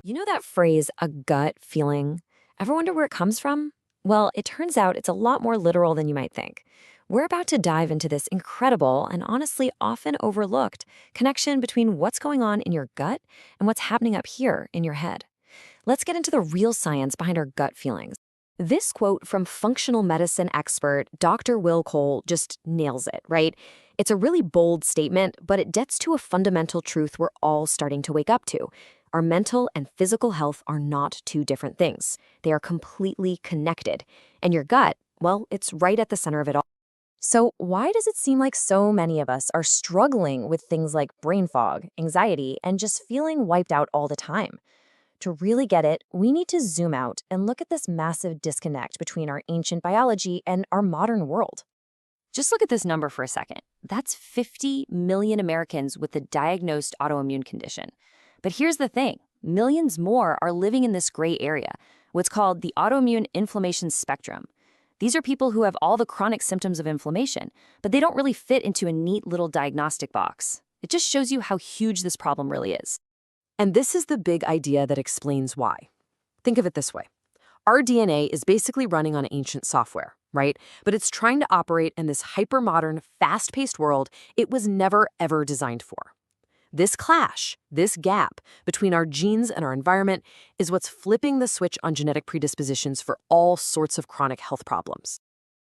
You know that phrase, a gut feeling? Ever wonder where it comes from? Well, it turns out it's a lot more literal than you might think. We're about to dive into this incredible and honestly often overlooked connection between what's going on in your gut and what's happening up here in your head. Let's get into the real science behind our gut feelings. This quote from functional medicine expert Dr. Will Cole just nails it, right? It's a really bold statement, but it gets to a fundamental truth we're all starting to wake up to. Our mental and physical health are not two different things. They are completely connected. And your gut, well, it's right at the center of it all. So, why does it seem like so many of us are struggling with things like brain fog, anxiety, and just feeling wiped out all the time? To really get it, we need to zoom out and look at this massive disconnect between our ancient biology and our modern world. Just look at this number for a second. That's 50 million Americans with a diagnosed autoimmune condition. But here's the thing, millions more are living in this gray area, what's called the autoimmune inflammation spectrum. These are people who have all the chronic symptoms of inflammation, but they don't really fit into a neat little diagnostic box. It just shows you how huge this problem really is. And this is the big idea that explains why. Think of it this way. Our DNA is basically running on ancient software, right? But it's trying to operate in this hyper-modern, fast-paced world it was never, ever designed for. This clash, this gap between our genes and our environment is what's flipping the switch on genetic predispositions for all sorts of chronic health problems.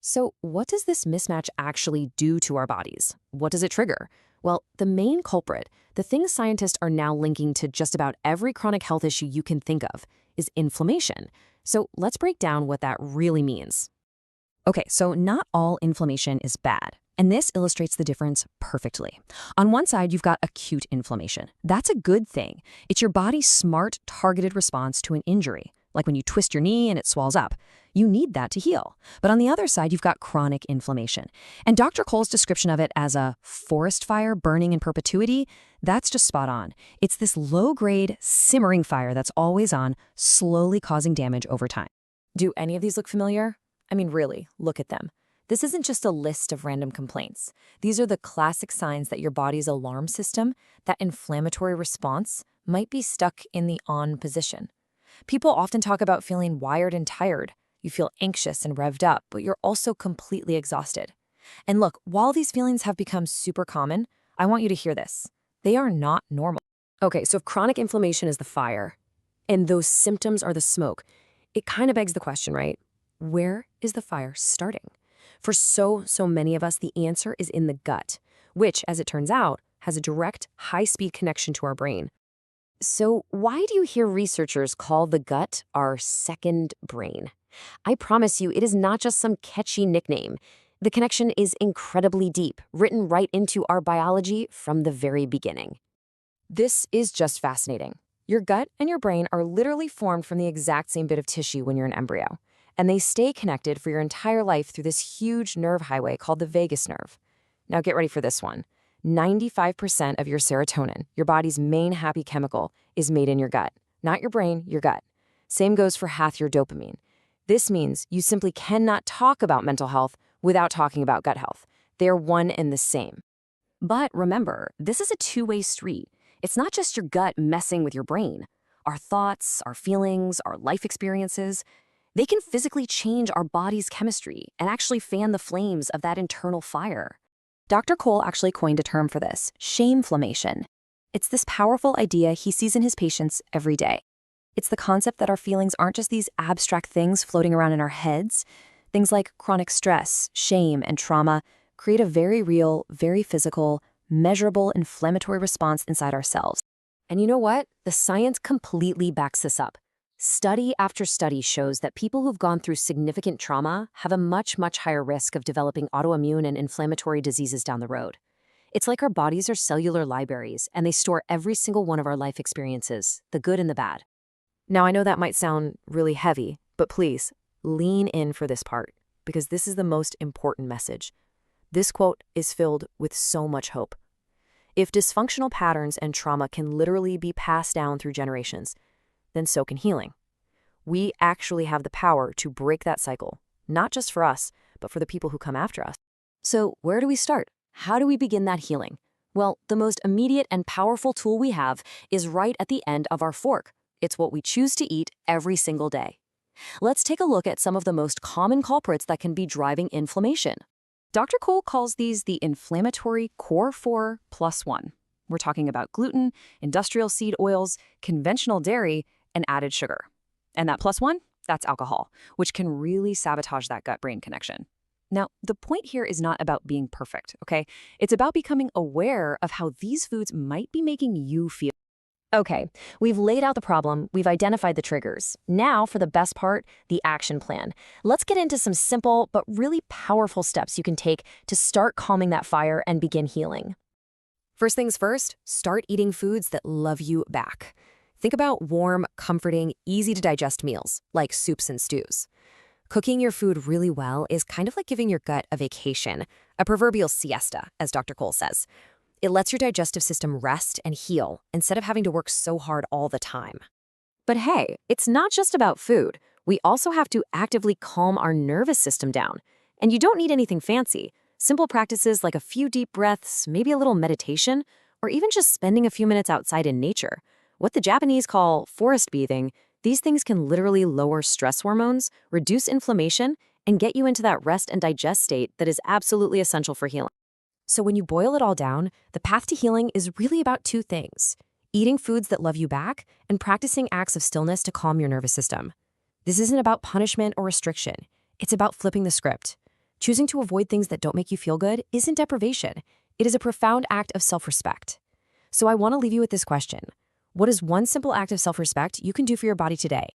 So what does this mismatch actually do to our bodies? What does it trigger? Well, the main culprit, the thing scientists are now linking to just about every chronic health issue you can think of, is inflammation. So let's break down what that really means. Okay, so not all inflammation is bad. And this illustrates the difference perfectly. On one side, you've got acute inflammation. That's a good thing. It's your body's smart, targeted response to an injury, like when you twist your knee and it swells up. You need that to heal. But on the other side, you've got chronic inflammation. And Dr. Cole's description of it as a forest fire burning in perpetuity, that's just spot on. It's this low-grade, simmering fire that's always on, slowly causing damage over time. Do any of these look familiar? I mean, really, look at them. This isn't just a list of random complaints. These are the classic signs that your body's alarm system, that inflammatory response, might be stuck in the on position. People often talk about feeling wired and tired. You feel anxious and revved up, but you're also completely exhausted. And look, while these feelings have become super common, I want you to hear this. They are not normal. Okay, so if chronic inflammation is the fire, and those symptoms are the smoke, it kind of begs the question, right? Where is the fire starting? For so many of us, the answer is in the gut, which, as it turns out, has a direct, high-speed connection to our brain. So why do you hear researchers call the gut our second brain? I promise you, it is not just some catchy nickname. The connection is incredibly deep, written right into our biology from the very beginning. This is just fascinating. Your gut and your brain are literally formed from the exact same bit of tissue when you're an embryo. And they stay connected for your entire life through this huge nerve highway called the vagus nerve. Now get ready for this one. 95% of your serotonin, your body's main happy chemical, is made in your gut. Not your brain, your gut. Same goes for half your dopamine. This means you simply cannot talk about mental health without talking about gut health. They are one and the same. But remember, this is a two-way street. It's not just your gut messing with your brain. Our thoughts, our feelings, our life experiences, they can physically change our body's chemistry and actually fan the flames of that internal fire. Dr. Cole actually coined a term for this, shameflammation. It's this powerful idea he sees in his patients every day. It's the concept that our feelings aren't just these abstract things floating around in our heads. Things like chronic stress, shame, and trauma create a very real, very physical, measurable inflammatory response inside ourselves. And you know what? The science completely backs this up. Study after study shows that people who've gone through significant trauma have a much higher risk of developing autoimmune and inflammatory diseases down the road. It's like our bodies are cellular libraries, and they store every single one of our life experiences, the good and the bad. Now, I know that might sound really heavy, but please, lean in for this part, because this is the most important message. This quote is filled with so much hope. If dysfunctional patterns and trauma can literally be passed down through generations, then so can healing. We actually have the power to break that cycle, not just for us, but for the people who come after us. So where do we start? How do we begin that healing? Well, the most immediate and powerful tool we have is right at the end of our fork. It's what we choose to eat every single day. Let's take a look at some of the most common culprits that can be driving inflammation. Dr. Cole calls these the inflammatory core 4 plus 1. We're talking about gluten, industrial seed oils, conventional dairy, and added sugar. And that plus 1, that's alcohol, which can really sabotage that gut-brain connection. Now, the point here is not about being perfect, okay? It's about becoming aware of how these foods might be making you feel. Okay, we've laid out the problem, we've identified the triggers. Now, for the best part, the action plan. Let's get into some simple but really powerful steps you can take to start calming that fire and begin healing. First things first, start eating foods that love you back. Think about warm, comforting, easy-to-digest meals, like soups and stews. Cooking your food really well is kind of like giving your gut a vacation, a proverbial siesta, as Dr. Cole says. It lets your digestive system rest and heal instead of having to work so hard all the time. But hey, it's not just about food. We also have to actively calm our nervous system down. And you don't need anything fancy. Simple practices like a few deep breaths, maybe a little meditation, or even just spending a few minutes outside in nature. What the Japanese call forest bathing, these things can literally lower stress hormones, reduce inflammation, and get you into that rest and digest state that is absolutely essential for healing. So when you boil it all down, the path to healing is really about two things: eating foods that love you back and practicing acts of stillness to calm your nervous system. This isn't about punishment or restriction. It's about flipping the script. Choosing to avoid things that don't make you feel good isn't deprivation. It is a profound act of self-respect. So I want to leave you with this question. What is one simple act of self-respect you can do for your body today?